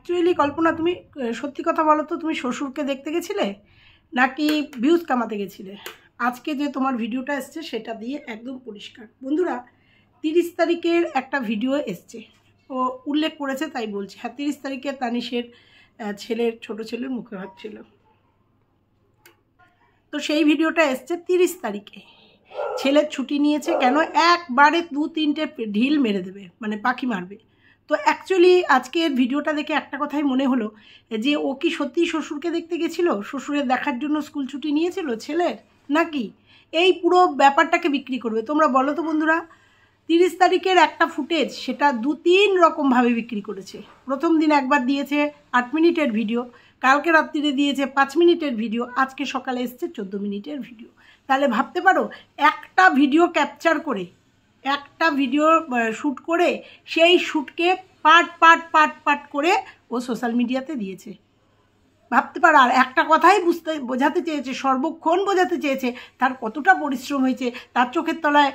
Actually কল্পনা, তুমি সত্যি কথা বলো তো, তুমি শ্বশুরকে দেখতে গেছিলে নাকি ভিউজ কামাতে গেছিলে? আজকে যে তোমার ভিডিওটা এসছে সেটা দিয়ে একদম পরিষ্কার। বন্ধুরা, 30 তারিখের একটা ভিডিও এসছে, ও উল্লেখ করেছে তাই বলছি। হ্যাঁ, 30 তারিখে তানিশের ছোট ছেলের মুখে ভাত ছিল, তো সেই ভিডিওটা এসছে 30 তারিখে। ছেলের ছুটি নিয়েছে কেন? একবারে 2-3টে ঢিল মেরে দেবে, মানে পাখি মারবে। তো অ্যাকচুয়ালি আজকের ভিডিওটা দেখে একটা কথাই মনে হলো যে ও কি সত্যিই শ্বশুরকে দেখতে গেছিল, শ্বশুরের দেখার জন্য স্কুল ছুটি নিয়েছিল ছেলের, নাকি এই পুরো ব্যাপারটাকে বিক্রি করবে? তোমরা বলো তো বন্ধুরা। 30 তারিখের একটা ফুটেজ, সেটা 2-3 রকমভাবে বিক্রি করেছে। প্রথম দিন একবার দিয়েছে 8 মিনিটের ভিডিও, কালকে রাত্রিরে দিয়েছে 5 মিনিটের ভিডিও, আজকে সকালে এসছে 14 মিনিটের ভিডিও। তাহলে ভাবতে পারো, একটা ভিডিও ক্যাপচার করে, একটা ভিডিও শ্যুট করে, সেই শ্যুটকে পার্ট করে ও সোশ্যাল মিডিয়াতে দিয়েছে। ভাবতে পারো। আর একটা কথাই বোঝাতে চেয়েছে, সর্বক্ষণ বোঝাতে চেয়েছে তার কতটা পরিশ্রম হয়েছে, তার চোখের তলায়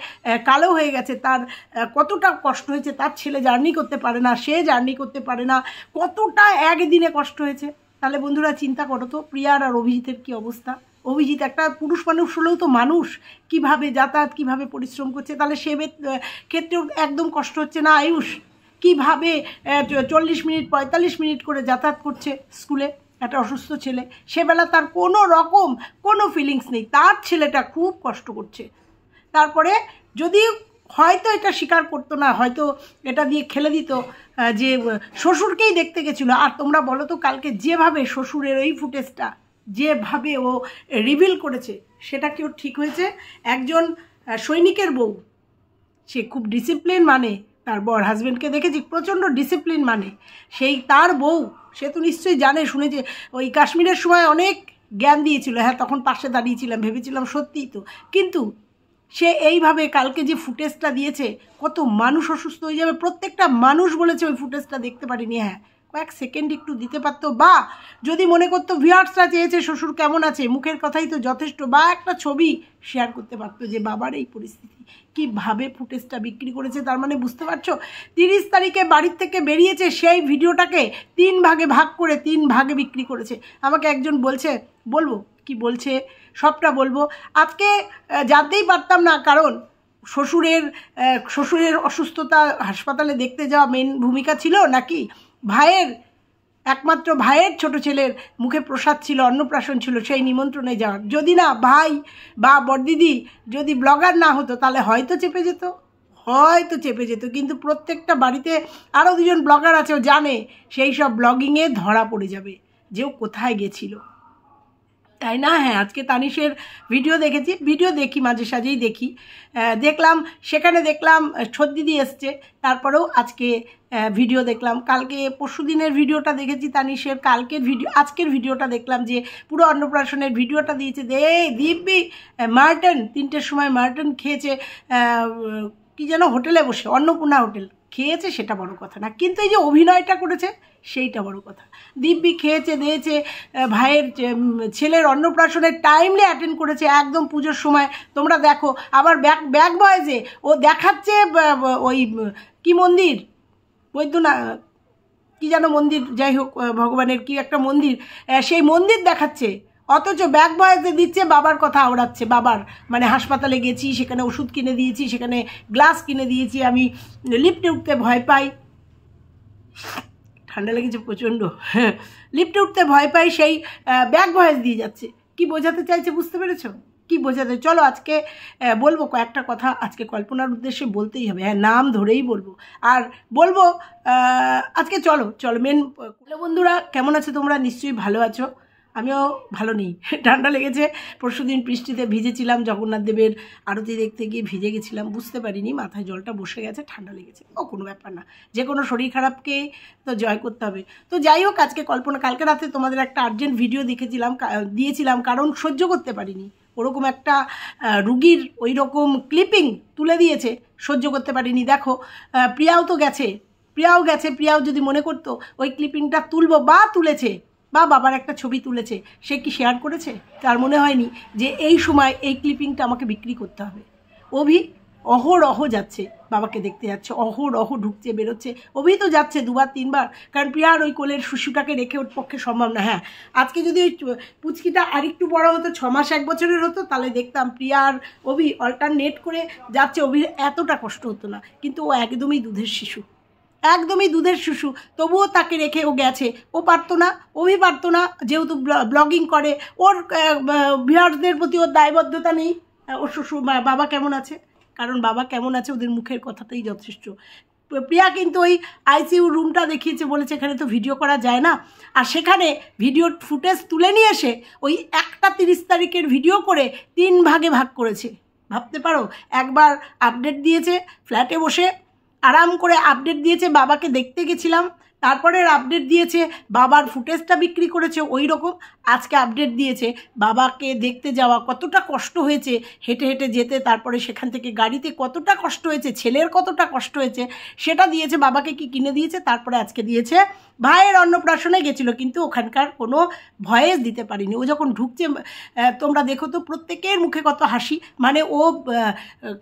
কালো হয়ে গেছে, তার কতটা কষ্ট হয়েছে, তার ছেলে জার্নি করতে পারে না, সে জার্নি করতে পারে না, কতটা একদিনে কষ্ট হয়েছে। তাহলে বন্ধুরা চিন্তা করো তো, প্রিয়ার আর অভিজিতের কী অবস্থা। অভিজিৎ একটা পুরুষ মানুষ হলেও তো মানুষ, কিভাবে যাতায়াত, কিভাবে পরিশ্রম করছে। তাহলে সে ক্ষেত্রেও একদম কষ্ট হচ্ছে না? আয়ুষ কিভাবে 40 মিনিট 45 মিনিট করে যাতায়াত করছে স্কুলে, একটা অসুস্থ ছেলে, সেবেলা তার কোনো রকম কোনো ফিলিংস নেই, তার ছেলেটা খুব কষ্ট করছে। তারপরে যদি হয়তো এটা স্বীকার করতো না, হয়তো এটা দিয়ে খেলে দিত যে শ্বশুরকেই দেখতে গেছিলো। আর তোমরা বলো তো, কালকে যেভাবে শ্বশুরের ওই ফুটেজটা যেভাবে ও রিভিল করেছে, সেটা কি ওর ঠিক হয়েছে? একজন সৈনিকের বউ, সে খুব ডিসিপ্লিন মানে, তার বর হাজব্যান্ডকে দেখেছি প্রচণ্ড ডিসিপ্লিন মানে, সেই তার বউ, সে তো নিশ্চয়ই জানে শুনেছে। ওই কাশ্মীরের সময় অনেক জ্ঞান দিয়েছিল, হ্যাঁ তখন পাশে দাঁড়িয়েছিলাম, ভেবেছিলাম সত্যিই তো। কিন্তু সে এইভাবে কালকে যে ফুটেজটা দিয়েছে, কত মানুষ অসুস্থ হয়ে যাবে, প্রত্যেকটা মানুষ বলেছে ওই ফুটেজটা দেখতে পারিনি। হ্যাঁ, কয়েক সেকেন্ড একটু দিতে পারতো, বা যদি মনে করতো ভিউয়ার্সরা চেয়েছে শ্বশুর কেমন আছে, মুখের কথাই তো যথেষ্ট, বা একটা ছবি শেয়ার করতে পারতো যে বাবার এই পরিস্থিতি। কীভাবে ফুটেজটা বিক্রি করেছে, তার মানে বুঝতে পারছো। 30 তারিখে বাড়ির থেকে বেরিয়েছে, সেই ভিডিওটাকে 3 ভাগে ভাগ করে 3 ভাগে বিক্রি করেছে। আমাকে একজন বলছে, বলবো কি বলছে, সবটা বলবো। আজকে জানতেই পারতাম না, কারণ শ্বশুরের অসুস্থতা হাসপাতালে দেখতে যাওয়া মেন ভূমিকা ছিল, নাকি একমাত্র ভাইয়ের ছোট ছেলের মুখে প্রসাদ ছিল, অন্নপ্রাশন ছিল, সেই নিমন্ত্রণে যাওয়ার। যদি না ভাই বা বড়দিদি যদি ব্লগার না হতো, তাহলে হয়তো চেপে যেত। কিন্তু প্রত্যেকটা বাড়িতে আরও 2জন ব্লগার আছে, ও জানে সেই সব ব্লগিংয়ে ধরা পড়ে যাবে যে ও কোথায় গেছিল, তাই না? হ্যাঁ, আজকে তানিশের ভিডিও দেখেছি, ভিডিও দেখি মাঝে সাঝেই দেখি, সেখানে দেখলাম ছদ্দিদি এসছে, তারপরেও আজকে ভিডিও দেখলাম। কালকে পরশু দিনের ভিডিওটা দেখেছি তানিশের, আজকের ভিডিওটা দেখলাম যে পুরো অন্নপ্রাশনের ভিডিওটা দিয়েছে। দিব্যি মার্টন, 3টের সময় মার্টন খেয়েছে, কি যেন হোটেলে বসে, অন্নপূর্ণা হোটেল খেয়েছে, সেটা বড় কথা না, কিন্তু এই যে অভিনয়টা করেছে সেইটা বড় কথা। দিব্যি খেয়েছে দিয়েছে, ভাইয়ের ছেলের অন্নপ্রাশনের টাইমলি অ্যাটেন্ড করেছে, একদম পুজোর সময়। তোমরা দেখো, আবার ব্যাক বয়েজে ও দেখাচ্ছে ওই কি মন্দির, বৈদ্যনাথ কি যেন মন্দির, যাই হোক ভগবানের কি একটা মন্দির, সেই মন্দির দেখাচ্ছে, অথচ ব্যাক বয়েজে দিচ্ছে বাবার কথা আওড়াচ্ছে। বাবার মানে হাসপাতালে গেছি, সেখানে ওষুধ কিনে দিয়েছি, সেখানে গ্লাস কিনে দিয়েছি, আমি লিফটে উঠতে ভয় পাই, ঠান্ডা লেগেছে প্রচণ্ড, লিফটে উঠতে ভয় পাই, সেই ব্যাক ভয়েস দিয়ে যাচ্ছে। কি বোঝাতে চাইছে বুঝতে পেরেছো? কি বোঝাতে? চলো আজকে বলবো কয়েকটা কথা, আজকে কল্পনার উদ্দেশ্যে বলতেই হবে, হ্যাঁ নাম ধরেই বলবো। আর বলবো আজকে চলো মেন। বন্ধুরা কেমন আছো তোমরা? নিশ্চয়ই ভালো আছো, আমিও ভালো নেই, ঠান্ডা লেগেছে। পরশুদিন বৃষ্টিতে ভিজেছিলাম, জগন্নাথ দেবের আরতি দেখতে গিয়ে ভিজে গেছিলাম, বুঝতে পারিনি, মাথায় জলটা বসে গেছে, ঠান্ডা লেগেছে। কোনো ব্যাপার না, যে কোনো শরীর খারাপকে তো জয় করতে হবে। তো যাই হোক, আজকে কালকে রাতে তোমাদের একটা আর্জেন্ট ভিডিও দিয়েছিলাম, কারণ সহ্য করতে পারিনি। ওরকম একটা রুগীর ওই রকম ক্লিপিং তুলে দিয়েছে, সহ্য করতে পারিনি। দেখো প্রিয়াও গেছে, প্রিয়াও যদি মনে করতো ওই ক্লিপিংটা তুলবো, বা তুলেছে, বা বাবার একটা ছবি তুলেছে, সে কি শেয়ার করেছে? তার মনে হয়নি যে এই সময় এই ক্লিপিংটা আমাকে বিক্রি করতে হবে। অহরহ যাচ্ছে, বাবাকে দেখতে যাচ্ছে, অহরহ ঢুকছে বেরোচ্ছে। অভি তো যাচ্ছে 2বার 3বার, কারণ প্রিয়ার ওই কোলের শিশুটাকে রেখে ওর পক্ষে সম্ভব না। হ্যাঁ, আজকে যদি ওই পুচকিটা আরেকটু বড় হতো, 6 মাস 1 বছরের হতো, তাহলে দেখতাম প্রিয়ার অভি অল্টারনেট করে যাচ্ছে, অভির এতটা কষ্ট হতো না। কিন্তু ও একদমই দুধের শিশু, একদমই দুধের শিশু, তবুও তাকে রেখে ও গেছে। ও পারতো না, অভি পারতো না, যেহেতু ব্লগিং করে, ওর ভিউয়ার্সদের প্রতি ওর দায়বদ্ধতা নেই। ওর শ্বশুর বাবা কেমন আছে, কারণ বাবা কেমন আছে ওদের মুখের কথাতেই যথেষ্ট। প্রিয়া কিন্তু ওই আইসিইউ রুমটা দেখিয়েছে, বলেছে এখানে তো ভিডিও করা যায় না, আর সেখানে ভিডিওর ফুটেজ তুলে নিয়ে এসে ওই একটা 30 তারিখের ভিডিও করে 3 ভাগে ভাগ করেছে। ভাবতে পারো, একবার আপডেট দিয়েছে ফ্ল্যাটে বসে আরাম করে আপডেট দিয়েছে, বাবাকে দেখতে গেছিলাম, তারপরে আপডেট দিয়েছে বাবার ফুটেজটা বিক্রি করেছে ওই রকম। আজকে আপডেট দিয়েছে বাবাকে দেখতে যাওয়া কতটা কষ্ট হয়েছে, হেঁটে হেঁটে যেতে, তারপরে সেখান থেকে গাড়িতে কতটা কষ্ট হয়েছে, ছেলের কতটা কষ্ট হয়েছে সেটা দিয়েছে, বাবাকে কি কিনে দিয়েছে। তারপরে আজকে দিয়েছে ভাইয়ের অন্নপ্রাশনে গেছিলো, কিন্তু ওখানকার কোনো ভয়েস দিতে পারিনি। ও যখন ঢুকছে তোমরা দেখো তো প্রত্যেকের মুখে কত হাসি, মানে ও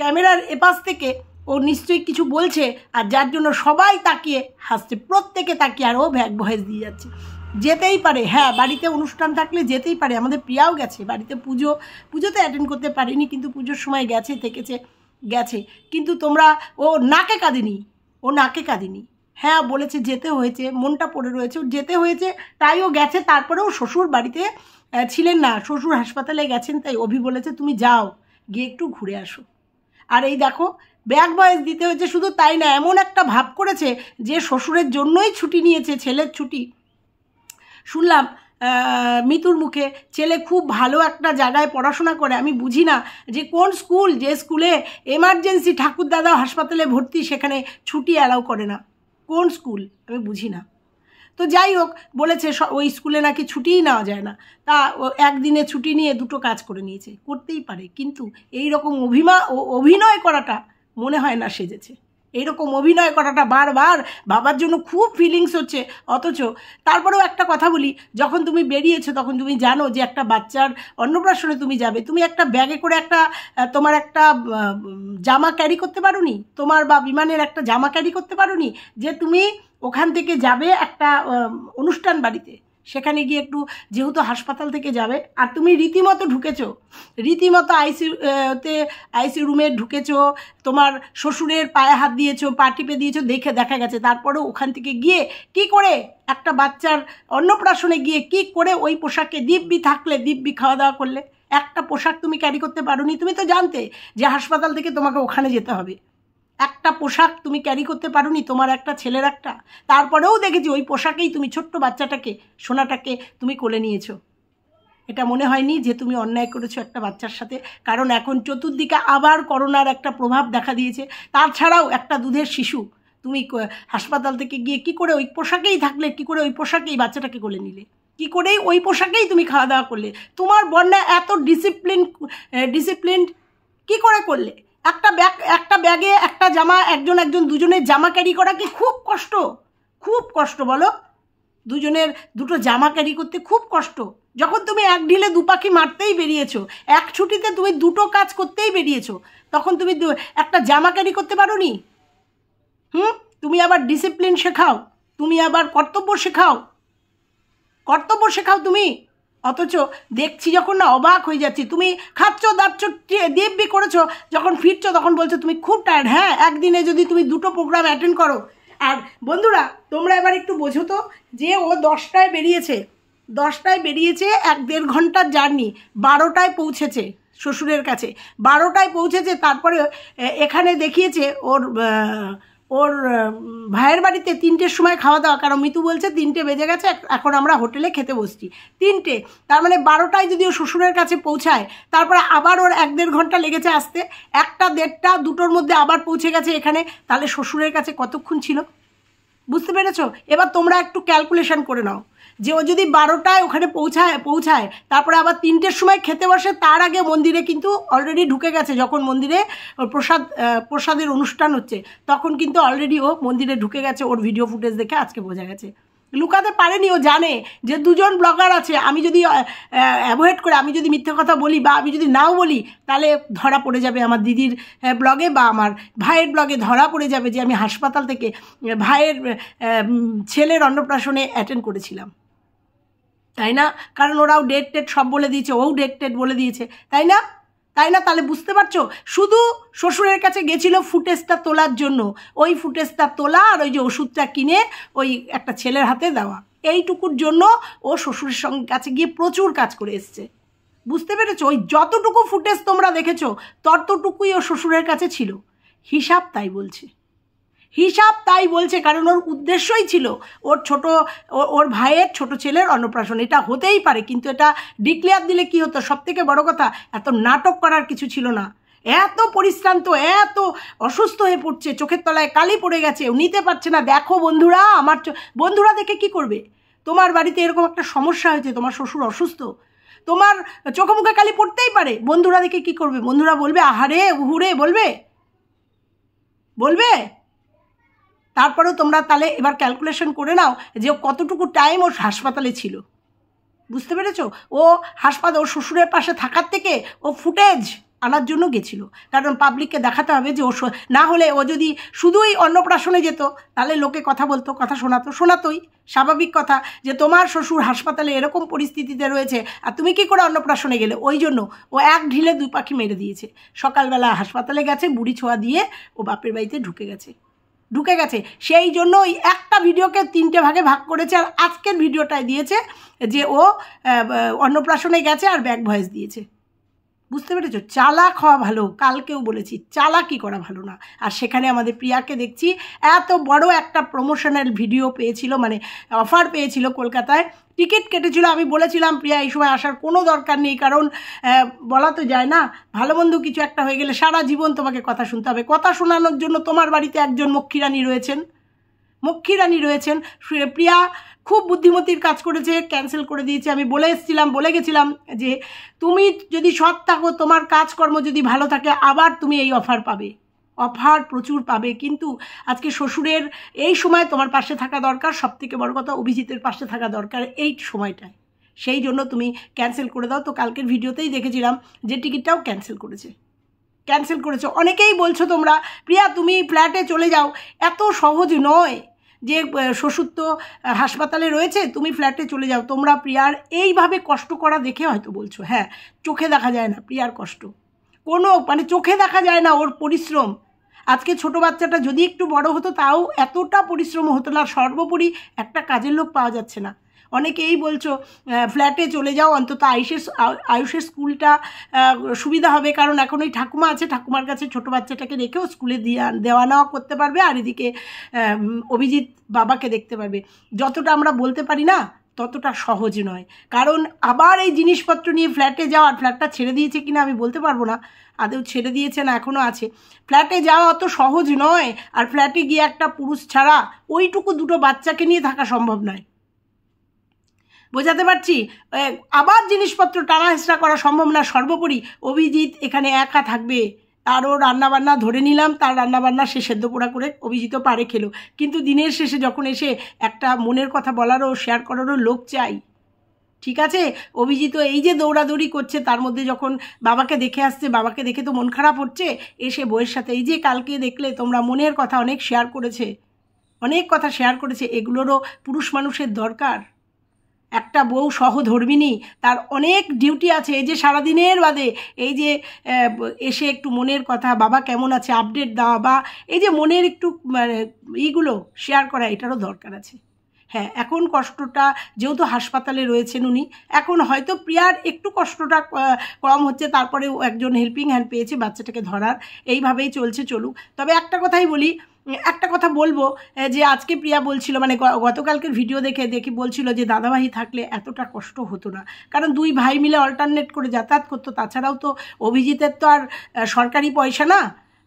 ক্যামেরার এপাশ থেকে ও নিশ্চয়ই কিছু বলছে, আর যার জন্য সবাই তাকিয়ে হাসছে, প্রত্যেকে তাকিয়ে, আর ও ভয়েস দিয়ে যাচ্ছে। যেতেই পারে, হ্যাঁ, বাড়িতে অনুষ্ঠান থাকলে যেতেই পারে। আমাদের প্রিয়াও গেছে বাড়িতে, পুজোতে অ্যাটেন্ড করতে পারিনি, কিন্তু পুজোর সময় গেছে, গেছে। কিন্তু তোমরা, ও নাকে কাঁদিনি, হ্যাঁ বলেছে যেতে হয়েছে, মনটা পড়ে রয়েছে, ওর যেতে হয়েছে, তাই ও গেছে। তারপরেও শ্বশুর বাড়িতে ছিলেন না, শ্বশুর হাসপাতালে গেছেন, তাই অভি বলেছে তুমি যাও, গিয়ে একটু ঘুরে আসো। আর এই দেখো, ব্যাক ভয়েস দিতে হয়েছে। শুধু তাই না, এমন একটা ভাব করেছে যে শ্বশুরের জন্যই ছুটি নিয়েছে, ছেলের ছুটি। শুনলাম মিতুর মুখে, ছেলে খুব ভালো একটা জায়গায় পড়াশোনা করে। আমি বুঝি না যে কোন স্কুল, যে স্কুলে এমার্জেন্সি ঠাকুরদাদা হাসপাতালে ভর্তি, সেখানে ছুটি অ্যালাউ করে না, কোন স্কুল আমি বুঝি না। তো যাই হোক, বলেছে ওই স্কুলে নাকি ছুটিই নেওয়া যায় না, তা একদিনে ছুটি নিয়ে 2টো কাজ করে নিয়েছে, করতেই পারে। কিন্তু এই রকম অভিনয় করাটা মনে হয় না সেজেছে। এইরকম অভিনয় করাটা বারবার বাবার জন্য খুব ফিলিংস হচ্ছে। অথচ তারপরেও একটা কথা বলি, যখন তুমি বেরিয়েছো তখন তুমি জানো যে একটা বাচ্চার অন্নপ্রাশনে তুমি যাবে, তুমি একটা ব্যাগে করে তোমার একটা জামা ক্যারি করতে পারো নি, তোমার বা বিমানের একটা জামা ক্যারি করতে পারো নি, যে তুমি ওখান থেকে যাবে একটা অনুষ্ঠান বাড়িতে, সেখানে গিয়ে একটু, যেহেতু হাসপাতাল থেকে যাবে, আর তুমি রীতিমতো ঢুকেছো, রীতিমতো আইসিইউ রুমে ঢুকেছো, তোমার শ্বশুরের পায়ে হাত দিয়েছো, পা টিপে দিয়েছো, দেখা গেছে। তারপরেও ওখান থেকে গিয়ে কি করে একটা বাচ্চার অন্নপ্রাশনে গিয়ে কি করে ওই পোশাকে দিব্যি থাকলে, দিব্যি খাওয়া দাওয়া করলে? একটা পোশাক তুমি ক্যারি করতে পারোনি, তুমি তো জানতে যে হাসপাতাল থেকে তোমাকে ওখানে যেতে হবে, একটা পোশাক তুমি ক্যারি করতে পারোনি, তোমার একটা ছেলের একটা। তারপরেও দেখেছি ওই পোশাকেই তুমি ছোট্ট বাচ্চাটাকে, সোনাটাকে তুমি কোলে নিয়েছো। এটা মনে হয়নি যে তুমি অন্যায় করেছো একটা বাচ্চার সাথে? কারণ এখন চতুর্দিকে আবার করোনার একটা প্রভাব দেখা দিয়েছে, তাছাড়াও একটা দুধের শিশু, তুমি হাসপাতাল থেকে গিয়ে কি করে ওই পোশাকেই থাকলে, কি করে ওই পোশাকেই বাচ্চাটাকে কোলে নিলে, কি করেই ওই পোশাকেই তুমি খাওয়া দাওয়া করলে? তোমার বন্যা এত ডিসিপ্লিন কি করে করলে? একটা ব্যাগে একটা জামা, একজন দুজনের জামা ক্যারি করা কি খুব কষ্ট বলো? দুজনের 2টো জামা ক্যারি করতে খুব কষ্ট। যখন তুমি এক ঢিলে 2 পাখি মারতেই বেরিয়েছো, এক ছুটিতে তুমি 2টো কাজ করতেই বেরিয়েছো, তখন তুমি একটা জামা ক্যারি করতে পারো নি? তুমি আবার ডিসিপ্লিন শেখাও, তুমি আবার কর্তব্য শেখাও তুমি। অথচ দেখছি যখন না, অবাক হয়ে যাচ্ছি। তুমি খাচ্ছ দাচ্ছ দিব্যি করেছো, যখন ফিরছো তখন বলছো তুমি খুব টায়ার্ড। হ্যাঁ, একদিনে যদি তুমি 2টো প্রোগ্রাম অ্যাটেন্ড করো। আর বন্ধুরা, তোমরা এবার একটু বোঝো তো, যে ও 10টায় বেরিয়েছে, 1.5 ঘন্টার জার্নি, 12টায় পৌঁছেছে শ্বশুরের কাছে, 12টায় পৌঁছেছে। তারপরে এখানে দেখিয়েছে ওর ভাইয়ের বাড়িতে 3টের সময় খাওয়া দাওয়া, কারণ মিতু বলছে 3টে বেজে গেছে, এখন আমরা হোটেলে খেতে বসছি। 3টে, তার মানে 12টায় যদি ও শ্বশুরের কাছে পৌঁছায়, তারপরে আবার ওর 1.5 ঘন্টা লেগেছে আসতে, 1টা 1.5টা 2টোর মধ্যে আবার পৌঁছে গেছে এখানে, তাহলে শ্বশুরের কাছে কতক্ষণ ছিল? বুঝতে পেরেছো? এবার তোমরা একটু ক্যালকুলেশন করে নাও, যে ও যদি 12টায় ওখানে পৌঁছায়, তারপরে আবার 3টের সময় খেতে বসে, তার আগে মন্দিরে কিন্তু অলরেডি ঢুকে গেছে। যখন মন্দিরে প্রসাদের অনুষ্ঠান হচ্ছে, তখন কিন্তু অলরেডি ও মন্দিরে ঢুকে গেছে। ওর ভিডিও ফুটেজ দেখে আজকে বোঝা গেছে। লুকাতে পারেনি, ও জানে যে দুজন ব্লগার আছে, আমি যদি অ্যাভয়েড করে আমি যদি মিথ্যে কথা বলি বা আমি যদি নাও বলি তাহলে ধরা পড়ে যাবে আমার দিদির ব্লগে বা আমার ভাইয়ের ব্লগে ধরা পড়ে যাবে যে আমি হাসপাতাল থেকে ভাইয়ের ছেলের অন্নপ্রাশনে অ্যাটেন্ড করেছিলাম, তাই না? কারণ ওরাও ডেট টেট সব বলে দিয়েছে, ওও ডেট টেট বলে দিয়েছে, তাই না? তাহলে বুঝতে পারছো, শুধু শ্বশুরের কাছে গেছিল ফুটেজটা তোলার জন্য, ওই ফুটেজটা তোলা আর ওই যে ওষুধটা কিনে ওই একটা ছেলের হাতে দেওয়া, এইটুকুর জন্য ও শ্বশুরের সঙ্গে কাছে গিয়ে প্রচুর কাজ করে এসছে। বুঝতে পেরেছো? ওই যতটুকু ফুটেজ তোমরা দেখেছো ততটুকুই ও শ্বশুরের কাছে ছিল। হিসাব তাই বলছে, কারণ ওর উদ্দেশ্যই ছিল ওর ভাইয়ের ছোট ছেলের অন্নপ্রাশন। এটা হতেই পারে, কিন্তু এটা ডিক্লেয়ার দিলে কি হতো? সব থেকে বড় কথা, এত নাটক করার কিছু ছিল না। এত পরিশ্রান্ত, এত অসুস্থ হয়ে পড়ছে, চোখের তলায় কালি পড়ে গেছে, নিতে পারছে না। দেখো বন্ধুরা, বন্ধুরা দেখে কি করবে? তোমার বাড়িতে এরকম একটা সমস্যা হয়েছে, তোমার শ্বশুর অসুস্থ, তোমার চোখে মুখে কালি পড়তেই পারে, বন্ধুরা দেখে কি করবে? বন্ধুরা বলবে আহারে উহুরে, বলবে? তারপরেও তোমরা তাহলে এবার ক্যালকুলেশন করে নাও যে কতটুকু টাইম ওর হাসপাতালে ছিল। বুঝতে পেরেছো? ও ওর শ্বশুরের পাশে থাকার থেকে ও ফুটেজ আনার জন্য গেছিল, কারণ পাবলিককে দেখাতে হবে যে ও, না হলে ও যদি শুধুই অন্নপ্রাশনে যেত তাহলে লোকে কথা বলতো, কথা শোনাতোই, স্বাভাবিক কথা যে তোমার শ্বশুর হাসপাতালে এরকম পরিস্থিতিতে রয়েছে আর তুমি কি করে অন্নপ্রাশনে গেলে। ওই জন্য ও এক ঢিলে দুই পাখি মেরে দিয়েছে। সকালবেলা হাসপাতালে গেছে, বুড়ি ছোঁয়া দিয়ে ও বাপের বাড়িতে ঢুকে গেছে। সেই জন্য ওই একটা ভিডিওকে 3টে ভাগে ভাগ করেছে, আর আজকের ভিডিওটায় দিয়েছে যে ও অন্নপ্রাশনে গেছে আর ব্যাক ভয়েস দিয়েছে। বুঝতে পেরেছো? চালাক হওয়া ভালো, কালকেও বলেছি চালাকি করা ভালো না। আর সেখানে আমাদের প্রিয়াকে দেখছি এত বড় একটা প্রমোশনাল ভিডিও পেয়েছিল, মানে অফার পেয়েছিল, কলকাতায় টিকিট কেটেছিল। আমি বলেছিলাম প্রিয়া এই সময় আসার কোনো দরকার নেই, কারণ বলা তো যায় না, ভালো মন্দ কিছু একটা হয়ে গেলে সারা জীবন তোমাকে কথা শুনতে হবে। কথা শোনানোর জন্য তোমার বাড়িতে একজন মক্ষী রানী রয়েছেন। প্রিয়া খুব বুদ্ধিমতির কাজ করেছে, ক্যান্সেল করে দিয়েছে। আমি বলে গেছিলাম যে তুমি যদি সৎ থাকো, তোমার কাজকর্ম যদি ভালো থাকে, আবার তুমি এই অফার প্রচুর পাবে। কিন্তু আজকে শ্বশুরের এই সময় তোমার পাশে থাকা দরকার, সবথেকে বড় কথা অভিজিতের পাশে থাকা দরকার এই সময়টায়। সেই জন্য তুমি ক্যান্সেল করে দাও। তো কালকের ভিডিওতেই দেখেছিলাম যে টিকিটটাও ক্যান্সেল করেছো। অনেকেই বলছো তোমরা প্রিয়া তুমি ফ্ল্যাটে চলে যাও, এত সহজ নয় যে শ্বশুর তো হাসপাতালে রয়েছে, তুমি ফ্ল্যাটে চলে যাও। তোমরা প্রিয়ার এইভাবে কষ্ট করা দেখে হয়তো বলছো, হ্যাঁ চোখে দেখা যায় না প্রিয়ার কষ্ট, চোখে দেখা যায় না ওর পরিশ্রম। আজকে ছোট বাচ্চাটা যদি একটু বড় হতো তাও এতটা পরিশ্রম হতো না। সর্বোপরি একটা কাজের লোক পাওয়া যাচ্ছে না। অনেকেই বলছো ফ্ল্যাটে চলে যাও, অন্তত আয়ুষের স্কুলটা সুবিধা হবে, কারণ এখন ওই ঠাকুমা আছে, ঠাকুমার কাছে ছোট বাচ্চাটাকে রেখেও স্কুলে দেওয়া নেওয়া করতে পারবে, আর এদিকে অভিজিৎ বাবাকে দেখতে পারবে। যতটা আমরা বলতে পারি না ততটা সহজ নয়, কারণ আবার এই জিনিসপত্র নিয়ে ফ্ল্যাটে যাওয়া, ফ্ল্যাটটা ছেড়ে দিয়েছে কিনা আমি বলতে পারবো না, আদৌ ছেড়ে দিয়েছে না এখনও আছে। ফ্ল্যাটে যাওয়া অত সহজ নয়, আর ফ্ল্যাটে গিয়ে একটা পুরুষ ছাড়া ওইটুকু দুটো বাচ্চাকে নিয়ে থাকা সম্ভব নয়। বোঝাতে পারছি? আবার জিনিসপত্র টানা হেঁচড়া করা সম্ভব না। সর্বোপরি অভিজিৎ এখানে একা থাকবে, তারও রান্নাবান্না ধরে নিলাম, তার রান্নাবান্না সে সেদ্ধ পোড়া করে অভিজিৎও পারে খেলো, কিন্তু দিনের শেষে যখন এসে একটা মনের কথা বলারও শেয়ার করারও লোক চাই, ঠিক আছে? অভিজিৎও এই যে দৌড়াদৌড়ি করছে, তার মধ্যে যখন বাবাকে দেখে আসছে, বাবাকে দেখে তো মন খারাপ হচ্ছে, এসে বউয়ের সাথে এই যে কালকে দেখলে তোমরা মনের কথা অনেক কথা শেয়ার করেছে, এগুলোরও পুরুষ মানুষের দরকার। একটা বউ সহধর্মিণী, তার অনেক ডিউটি আছে। এই যে সারাদিনের বাদে এই যে এসে একটু মনের কথা, বাবা কেমন আছে আপডেট দেওয়া, বা এই যে মনের একটু এইগুলো শেয়ার করা, এটারও দরকার আছে। হ্যাঁ, এখন কষ্টটা যেহেতু হাসপাতালে রয়েছেন উনি, এখন হয়তো প্রিয়ার একটু কষ্টটা কম হচ্ছে, তারপরেও একজন হেল্পিং হ্যান্ড পেয়েছে বাচ্চাটাকে ধরার, এইভাবেই চলুক। তবে একটা কথা বলবো যে আজকে প্রিয়া বলছিল, মানে গতকালকের ভিডিও দেখে বলছিল যে দাদাভাই থাকলে এতটা কষ্ট হতো না, কারণ দুই ভাই মিলে অল্টারনেট করে যাতায়াত করতো। তাছাড়াও তো অভিজিতের তো আর সরকারি পয়সা না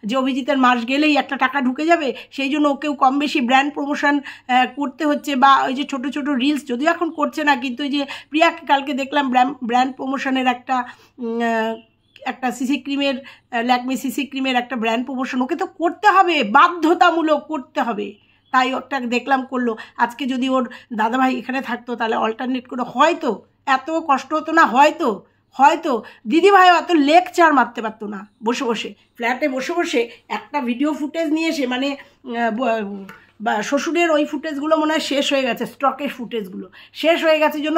যে অভিজিতের মাস গেলেই একটা টাকা ঢুকে যাবে, সেই জন্য ওকেও কম বেশি ব্র্যান্ড প্রমোশন করতে হচ্ছে, বা ওই যে ছোটো ছোটো রিলস যদিও এখন করছে না, কিন্তু ওই যে প্রিয়াকে কালকে দেখলাম ব্র্যান্ড প্রমোশনের একটা সিসি ক্রিমের, ল্যাকমি সিসি ক্রিমের একটা ব্র্যান্ড প্রমোশন ওকে তো করতে হবে, বাধ্যতামূলক করতে হবে, তাই একটা দেখলাম করলো। আজকে যদি ওর দাদাভাই এখানে থাকতো তাহলে অল্টারনেট করে হয়তো এত কষ্ট হতো না, হয়তো দিদিভাইও এত লেকচার মারতে পারতো না। বসে বসে ফ্ল্যাটে বসে বসে একটা ভিডিও ফুটেজ নিয়ে এসে মানে বা শ্বশুরের ওই ফুটেজগুলো মনে হয় শেষ হয়ে গেছে, স্টকের ফুটেজগুলো শেষ হয়ে গেছে জন্য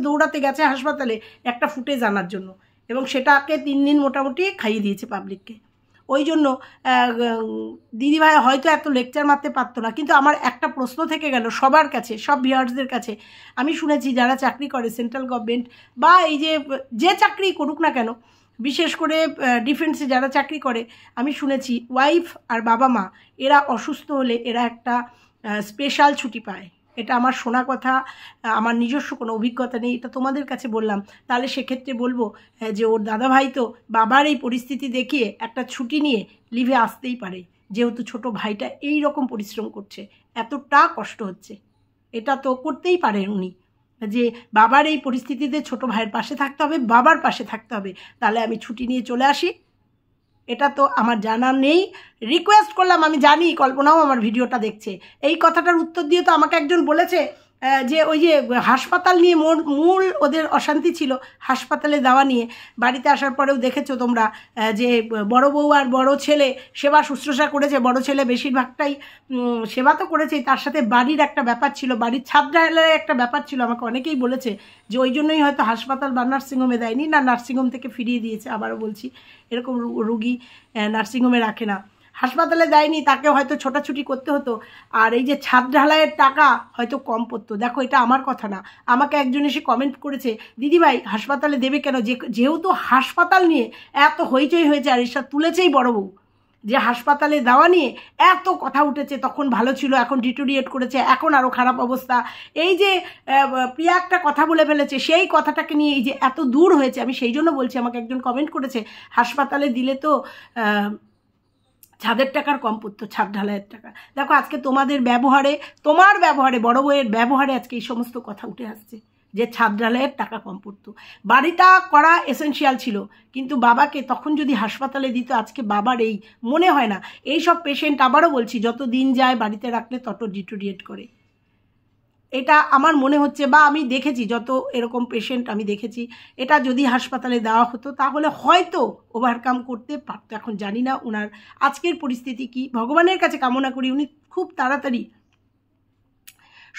দৌড়াতে গেছে হাসপাতালে একটা ফুটেজ আনার জন্য, এবং সেটাকে 3 দিন মোটামুটি খাইয়ে দিয়েছে পাবলিককে। ওই জন্য দিদিভাই হয়তো এত লেকচার মারতে পারতো না। কিন্তু আমার একটা প্রশ্ন থেকে গেল সবার কাছে, সব ভিউয়ার্সদের কাছে। আমি শুনেছি যারা চাকরি করে সেন্ট্রাল গভর্নমেন্ট বা এই যে চাকরি করুক না কেন, বিশেষ করে ডিফেন্সে যারা চাকরি করে, আমি শুনেছি ওয়াইফ আর বাবা মা এরা অসুস্থ হলে এরা একটা স্পেশাল ছুটি পায়। এটা আমার শোনা কথা, আমার নিজস্ব কোনো অভিজ্ঞতা নেই, এটা তোমাদের কাছে বললাম। তাহলে সেক্ষেত্রে বলবো যে ওর দাদাভাই তো বাবার এই পরিস্থিতি দেখিয়ে একটা ছুটি নিয়ে লিভে আসতেই পারে, যেহেতু ছোট ভাইটা এই রকম পরিশ্রম করছে, এতটা কষ্ট হচ্ছে, এটা তো করতেই পারেন উনি, যে বাবার এই পরিস্থিতিতে ছোট ভাইয়ের পাশে থাকতে হবে, বাবার পাশে থাকতে হবে, তাহলে আমি ছুটি নিয়ে চলে আসি। এটা তো আমার জানা নেই, রিকোয়েস্ট করলাম। আমি জানি কল্পনাও আমার ভিডিওটা দেখছে। এই কথাটার উত্তর দিয়ে তো আমাকে একজন বলেছে যে ওই যে হাসপাতাল নিয়ে মূল ওদের অশান্তি ছিল, হাসপাতালে দেওয়া নিয়ে। বাড়িতে আসার পরেও দেখেছো তোমরা যে বড় বউ আর বড় ছেলে সেবা শুশ্রূষা করেছে। বড় ছেলে বেশিরভাগটাই সেবা তো করেছেই, তার সাথে বাড়ির একটা ব্যাপার ছিল, বাড়ির ছাদ ঢালাইয়ের একটা ব্যাপার ছিল। আমাকে অনেকেই বলেছে যে ওই জন্যই হয়তো হাসপাতাল বা নার্সিংহোমে দেয়নি, না নার্সিংহোম থেকে ফিরিয়ে দিয়েছে। আবারও বলছি, এরকম রুগী নার্সিংহোমে রাখে না, হাসপাতালে দেয়নি, তাকে হয়তো ছোটাছুটি করতে হতো। আর এই যে ছাদ ঢালাইয়ের টাকা হয়তো কম পড়তো। দেখো, এটা আমার কথা না, আমাকে একজন এসে কমেন্ট করেছে, দিদিভাই হাসপাতালে দেবে কেন, যেহেতু হাসপাতাল নিয়ে এত হইচই হয়েছে, আর এসব তুলেছেই বড় বউ, যে হাসপাতালে দেওয়া নিয়ে এত কথা উঠেছে, তখন ভালো ছিল, এখন ডিটোরিয়েট করেছে, এখন আরও খারাপ অবস্থা। এই যে প্রিয়া একটা কথা বলে ফেলেছে, সেই কথাটাকে নিয়ে এই যে এত দূর হয়েছে, আমি সেই জন্য বলছি। আমাকে একজন কমেন্ট করেছে হাসপাতালে দিলে তো ছাদের টাকার কম পড়তো, ছাদ ঢালাইয়ের টাকা। দেখো, আজকে তোমার ব্যবহারে বড় বউয়ের ব্যবহারে আজকে এই সমস্ত কথা উঠে আসছে, যে ছাদ ঢালাইয়ের টাকা কম পড়তো। বাড়িটা করা এসেনশিয়াল ছিল, কিন্তু বাবাকে তখন যদি হাসপাতালে দিত, আজকে বাবার এই মনে হয় না। এই সব পেশেন্ট, আবারও বলছি, যত দিন যায় বাড়িতে রাখলে তত ডিটোরিয়েট করে, এটা আমার মনে হচ্ছে, বা আমি দেখেছি যত এরকম পেশেন্ট আমি দেখেছি। এটা যদি হাসপাতালে দেওয়া হতো তাহলে হয়তো ওভারকাম করতে পারতো। এখন জানি না ওনার আজকের পরিস্থিতি কি, ভগবানের কাছে কামনা করি উনি খুব তাড়াতাড়ি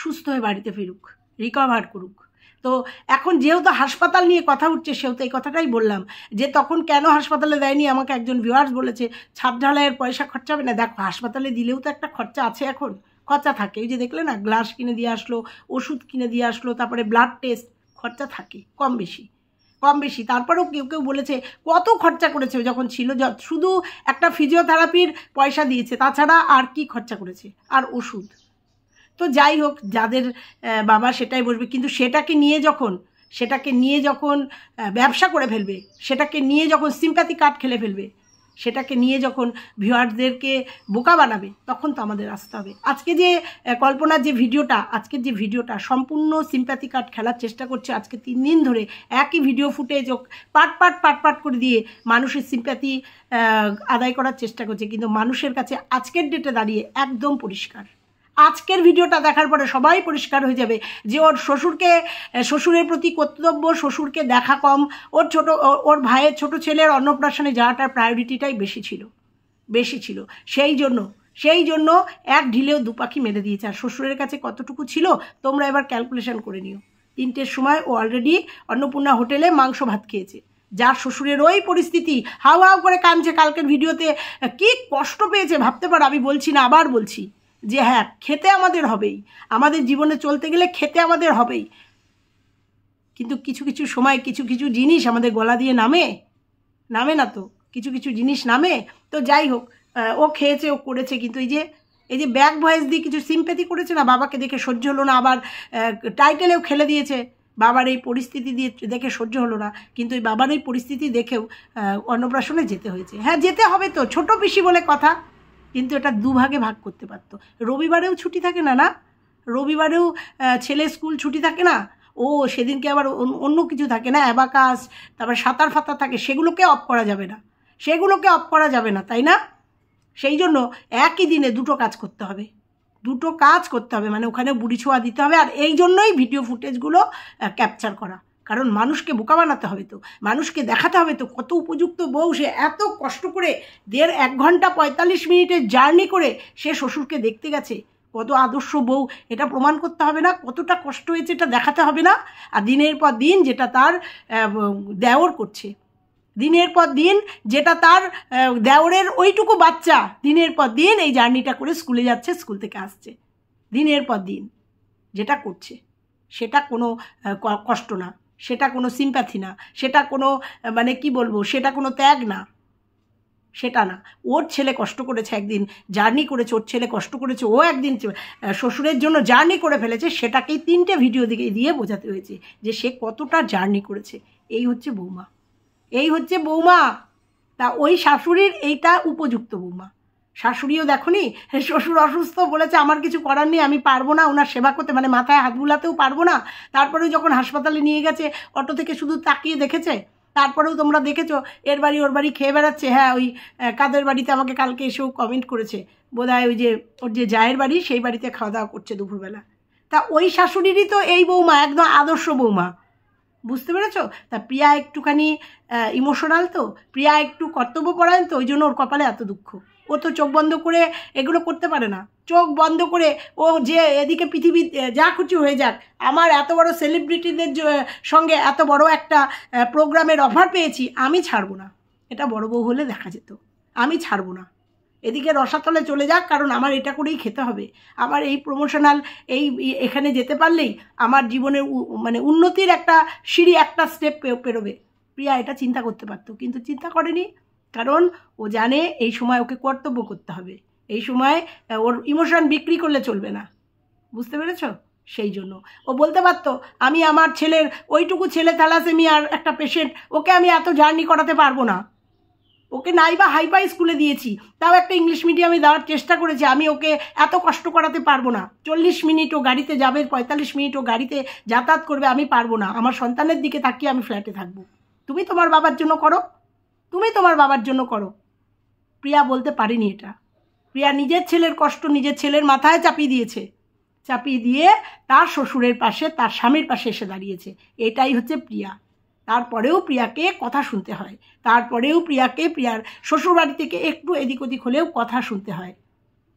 সুস্থ হয়ে বাড়িতে ফিরুক, রিকভার করুক। তো এখন যেহেতু হাসপাতাল নিয়ে কথা উঠছে, সেহেতু এই কথাটাই বললাম, যে তখন কেন হাসপাতালে দেয়নি। আমাকে একজন ভিউয়ার্স বলেছে ছাদ ঢালাইয়ের পয়সা খরচা হবে না। দেখো, হাসপাতালে দিলেও তো একটা খরচা আছে, এখন খরচা থাকে। এই যে দেখলে না, গ্লাস কিনে দিয়ে আসলো, ওষুধ কিনে দিয়ে আসলো, তারপরে ব্লাড টেস্ট, খরচা থাকে কম বেশি। তারপরেও কেউ বলেছে কত খরচা করেছে যখন ছিল, শুধু একটা ফিজিওথেরাপির পয়সা দিয়েছে, তাছাড়া আর কি খরচা করেছে, আর ওষুধ। তো যাই হোক, যাদের বাবা সেটাই বসবে, কিন্তু সেটাকে নিয়ে যখন ব্যবসা করে ফেলবে, সেটাকে নিয়ে যখন সিম্প্যাথি কার্ড খেলে ফেলবে, সেটাকে নিয়ে যখন ভিউয়ারদেরকে বোকা বানাবে, তখন তো আমাদের আসতে হবে। আজকে যে কল্পনার যে ভিডিওটা সম্পূর্ণ সিম্প্যাথি কার্ড খেলার চেষ্টা করছে। আজকে 3 দিন ধরে একই ভিডিও ফুটেজ পাট করে দিয়ে মানুষের সিম্প্যাথি আদায় করার চেষ্টা করছে, কিন্তু মানুষের কাছে আজকের ডেটে দাঁড়িয়ে একদম পরিষ্কার। আজকের ভিডিওটা দেখার পরে সবাই পরিষ্কার হয়ে যাবে যে ওর শ্বশুরের প্রতি কর্তব্য, শ্বশুরকে দেখা কম, ওর ভাইয়ের ছোট ছেলের অন্নপ্রাশনে যাওয়াটার প্রায়োরিটিটাই বেশি ছিল। সেই জন্য এক ঢিলেও দুপাখি মেরে দিয়েছে। আর শ্বশুরের কাছে কতটুকু ছিল তোমরা এবার ক্যালকুলেশন করে নিও। 3টের সময় ও অলরেডি অন্নপূর্ণা হোটেলে মাংস ভাত খেয়েছে। যার শ্বশুরের ওই পরিস্থিতি, হাউ করে কাঁদছে, কালকের ভিডিওতে কি কষ্ট পেয়েছে ভাবতে পারো। আমি বলছি না, আবার বলছি যে হ্যাঁ, খেতে আমাদের হবেই, আমাদের জীবনে চলতে গেলে খেতে আমাদের হবেই, কিন্তু কিছু সময় কিছু জিনিস আমাদের গলা দিয়ে নামে না তো, কিছু জিনিস নামে। তো যাই হোক, ও খেয়েছে, ও করেছে, কিন্তু এই যে ব্যাক ভয়েস দিয়ে কিছু সিম্প্যাথি করেছে না, বাবাকে দেখে সহ্য হলো না, আবার টাইটেলেও খেলে দিয়েছে, বাবার এই পরিস্থিতি দেখে সহ্য হলো না, কিন্তু এই বাবার এই পরিস্থিতি দেখেও অন্নপ্রাশনে যেতে হয়েছে। হ্যাঁ, যেতে হবে তো, ছোট পিসি বলে কথা, কিন্তু এটা 2 ভাগে ভাগ করতে পারতো। রবিবারেও ছুটি থাকে না, রবিবারেও ছেলে স্কুল ছুটি থাকে না, ও সেদিনকে আবার অন্য কিছু থাকে না, অ্যাবাকাস, তারপর সাঁতার থাকে, সেগুলোকে অফ করা যাবে না, তাই না? সেই জন্য একই দিনে 2টো কাজ করতে হবে, দুটো কাজ করতে হবে, মানে ওখানে বুড়ি ছোঁয়া দিতে হবে। আর এই জন্যই ভিডিও ফুটেজগুলো ক্যাপচার করা, কারণ মানুষকে বোকা বানাতে হবে, তো মানুষকে দেখাতে হবে তো কত উপযুক্ত বউ সে, এত কষ্ট করে 1.5 ঘন্টা 45 মিনিটের জার্নি করে সে শ্বশুরকে দেখতে গেছে, কত আদর্শ বউ, এটা প্রমাণ করতে হবে না? কতটা কষ্ট হয়েছে এটা দেখাতে হবে না? আর দিনের পর দিন যেটা তার দেওর করছে, দিনের পর দিন যেটা তার দেওরের ওইটুকু বাচ্চা দিনের পর দিন এই জার্নিটা করে স্কুলে যাচ্ছে, স্কুল থেকে আসছে, দিনের পর দিন যেটা করছে সেটা কোনো কষ্ট না, সেটা কোনো সিম্প্যাথি না, সেটা কোনো মানে কি বলবো, সেটা কোনো ত্যাগ না, সেটা না। ওর ছেলে কষ্ট করেছে, একদিন জার্নি করেছে, ওর ছেলে কষ্ট করেছে, ও একদিন শ্বশুরের জন্য জার্নি করে ফেলেছে, সেটাকেই 3টে ভিডিও দিয়ে বোঝাতে হয়েছে যে সে কতটা জার্নি করেছে। এই হচ্ছে বৌমা, এই হচ্ছে বৌমা। তা ওই শাশুড়ির এইটা উপযুক্ত বৌমা। শাশুড়িও দেখনি, শ্বশুর অসুস্থ বলেছে আমার কিছু করার নেই, আমি পারবো না ওনার সেবা করতে, মানে মাথায় হাত বুলাতেও পারবো না। তারপরেও যখন হাসপাতালে নিয়ে গেছে অটো থেকে শুধু তাকিয়ে দেখেছে। তারপরেও তোমরা দেখেছো এর বাড়ি ওর বাড়ি খেয়ে বেড়াচ্ছে। হ্যাঁ, ওই কাদের বাড়িতে আমাকে কালকে এসেও কমেন্ট করেছে, বোধহয় ওই যে ওর যে জায়ের বাড়ি সেই বাড়িতে খাওয়া দাওয়া করছে দুপুরবেলা। তা ওই শাশুড়িরই তো এই বৌমা, একদম আদর্শ বৌমা, বুঝতে পেরেছো? তা প্রিয়া একটুখানি ইমোশনাল, তো প্রিয়া একটু কর্তব্যপরায়ণ, তো ওই জন্য ওর কপালে এত দুঃখ। ও তো চোখ বন্ধ করে এগুলো করতে পারে না, চোখ বন্ধ করে ও যে এদিকে পৃথিবী যা খুশি হয়ে যাক, আমার এত বড় সেলিব্রিটিদের সঙ্গে এত বড় একটা প্রোগ্রামের অফার পেয়েছি, আমি ছাড়বো না। এটা বড় বউ হলে দেখা যেত, আমি ছাড়বো না। এদিকে রসাতলে চলে যাক, কারণ আমার এটা করেই খেতে হবে, আমার এই প্রমোশনাল এখানে যেতে পারলেই আমার জীবনের মানে উন্নতির একটা সিঁড়ি, একটা স্টেপ পেরোবে। প্রিয়া এটা চিন্তা করতে পারতো, কিন্তু চিন্তা করেনি, কারণ ও জানে এই সময় ওকে কর্তব্য করতে হবে, এই সময় ওর ইমোশন বিক্রি করলে চলবে না, বুঝতে পেরেছো? সেই জন্য ও বলতে পারতো আমি আমার ছেলের ওইটুকু ছেলে থ্যালাসেমিয়ার একটা পেশেন্ট, ওকে আমি এত জার্নি করাতে পারবো না, ওকে নাইবা হাইফাই স্কুলে দিয়েছি, তাও একটা ইংলিশ মিডিয়ামে দেওয়ার চেষ্টা করেছি, আমি ওকে এত কষ্ট করাতে পারবো না। 40 মিনিট ও গাড়িতে যাবে, 45 মিনিট ও গাড়িতে যাতায়াত করবে, আমি পারবো না। আমার সন্তানের দিকে তাকিয়ে আমি ফ্ল্যাটে থাকবো, তুমি তোমার বাবার জন্য করো, তুমি তোমার বাবার জন্য করো। প্রিয়া বলতে পারেনি এটা, প্রিয়া নিজের ছেলের কষ্ট নিজের ছেলের মাথায় চাপিয়ে দিয়েছে, চাপিয়ে দিয়ে তার শ্বশুরের পাশে, তার স্বামীর পাশে এসে দাঁড়িয়েছে। এটাই হচ্ছে প্রিয়া। তারপরেও প্রিয়াকে কথা শুনতে হয়, তারপরেও প্রিয়াকে প্রিয়ার শ্বশুরবাড়ি থেকে একটু এদিক ওদিক হলেও কথা শুনতে হয়,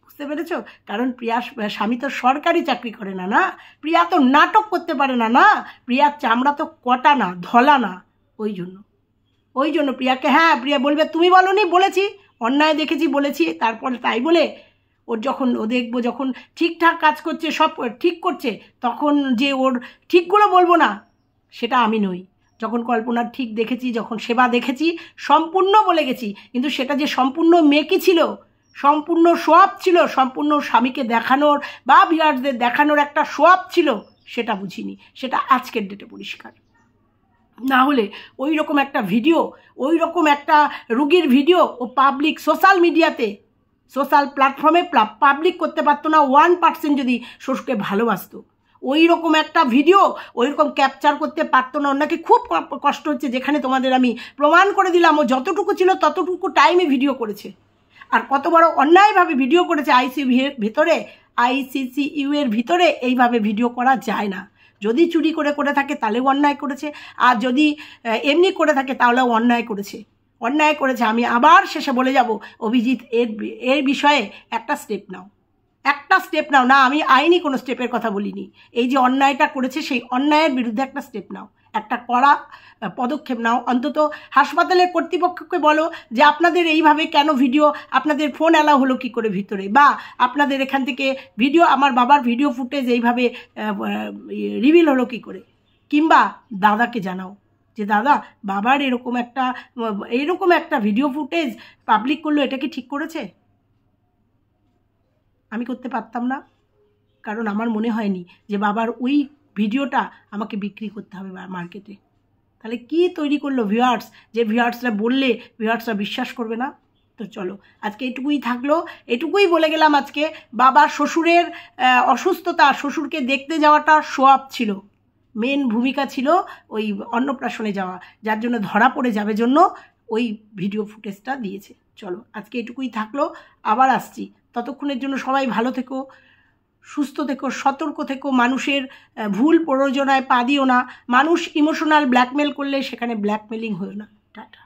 বুঝতে পেরেছ? কারণ প্রিয়ার স্বামী তো সরকারি চাকরি করে না, না, প্রিয়া তো নাটক করতে পারে না, না, প্রিয়ার চামড়া তো কটা না, ধলা না। ওই জন্য প্রিয়াকে, হ্যাঁ প্রিয়া বলবে তুমি বলনি, বলেছি, অন্যায় দেখেছি বলেছি, তারপরে তাই বলে ওর যখন ও দেখবো যখন ঠিকঠাক কাজ করছে, সব ঠিক করছে, তখন যে ওর ঠিকগুলো বলবো না, সেটা আমি নই। যখন কল্পনার ঠিক দেখেছি, যখন সেবা দেখেছি, সম্পূর্ণ বলে গেছি, কিন্তু সেটা যে সম্পূর্ণ মেকি ছিল, সম্পূর্ণ সোয়াব ছিল, সম্পূর্ণ স্বামীকে দেখানোর বা ভিউয়ার্সদের দেখানোর একটা সোয়াব ছিল, সেটা বুঝিনি। সেটা আজকের ডেটে পরিষ্কার। না হলে ওই রকম একটা ভিডিও, ওই রকম একটা রুগীর ভিডিও ও পাবলিক সোশ্যাল মিডিয়াতে, সোশ্যাল প্ল্যাটফর্মে পাবলিক করতে পারতো না 1% যদি শ্বশুরকে ভালোবাসতো। ওই রকম একটা ভিডিও ওই রকম ক্যাপচার করতে পারতো না। ওনাকে খুব কষ্ট হচ্ছে, যেখানে তোমাদের আমি প্রমাণ করে দিলাম ও যতটুকু ছিল ততটুকু টাইমে ভিডিও করেছে, আর কত বড় অন্যায়ভাবে ভিডিও করেছে। আইসিসিইউ এর ভিতরে এইভাবে ভিডিও করা যায় না। যদি চুরি করে থাকে তাহলেও অন্যায় করেছে, আর যদি এমনি করে থাকে তাহলেও অন্যায় করেছে। আমি আবার শেষে বলে যাব, অভিজিৎ এর বিষয়ে একটা স্টেপ নাও না। আমি আইনি কোনো স্টেপের কথা বলিনি, এই যে অন্যায়টা করেছে সেই অন্যায়ের বিরুদ্ধে একটা স্টেপ নাও, একটা কড়া পদক্ষেপ নাও। অন্তত হাসপাতালের কর্তৃপক্ষকে বলো যে আপনাদের এইভাবে কেন ভিডিও, আপনাদের ফোন অ্যালাউ হলো কী করে ভিতরে, বা আপনাদের এখান থেকে ভিডিও, আমার বাবার ভিডিও ফুটেজ এইভাবে রিভিল হলো কী করে। কিংবা দাদাকে জানাও যে দাদা, বাবার এরকম একটা ভিডিও ফুটেজ পাবলিক করলো, এটা কি ঠিক করেছে? আমি করতে পারতাম না, কারণ আমার মনে হয়নি যে বাবার ওই ভিডিওটা আমাকে বিক্রি করতে হবে মার্কেটে। তাহলে কি তৈরি করলো ভিউয়ার্স, যে ভিউয়ার্সরা বললে ভিউয়ার্সরা বিশ্বাস করবে না? তো চলো আজকে এটুকুই থাকলো, এটুকুই বলে গেলাম আজকে। বাবার শ্বশুরের অসুস্থতা, শ্বশুরকে দেখতে যাওয়াটা সোয়াব ছিল, মেন ভূমিকা ছিল ওই অন্নপ্রাশনে যাওয়া, যার জন্য ধরা পড়ে যাবে জন্য ওই ভিডিও ফুটেজটা দিয়েছে। চলো আজকে এটুকুই থাকলো, আবার আসছি। ততক্ষণের জন্য সবাই ভালো থেকো, সুস্থ থেকো, সতর্ক থেকো, মানুষের ভুল প্ররোচনায় পা দিও না, মানুষ ইমোশনাল ব্ল্যাকমেল করলে সেখানে ব্ল্যাকমেলিং হয়েও না। টাটা।